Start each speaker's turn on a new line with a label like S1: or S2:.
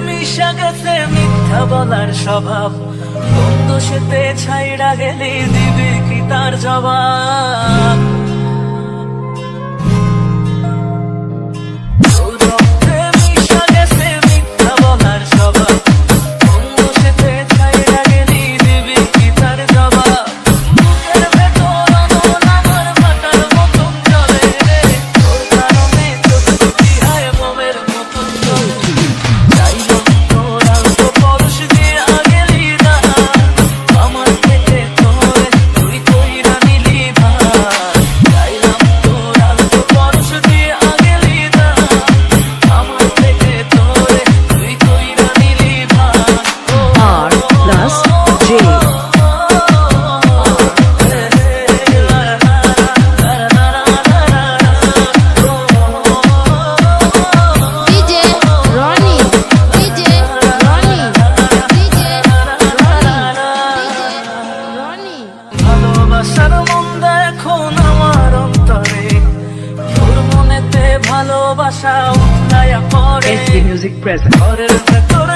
S1: মিশা গেছে মিথ্যা বলার স্বভাব, বন্ধু সেতে ছাইড়া গেলি দিবি কি তার জবাব? রক্তে মিশা গেছে মিথ্যা বলার স্বভাব, বন্ধু সেতে ছাইড়া গেলি দিবি কি তার জবাব? বুকের ভেতর অনল আমার ফাটার মতন জ্বলে, তোর কারণে চোখ দুটি হয় বোমের মতন জ্বলে। ভালোবাসার মন্দা এখন আমার অন্তরে, তোর মনেতে ভালোবাসা উঠলাইয়া পড়ে।
S2: SB Music present.
S1: ঘরের ভেতর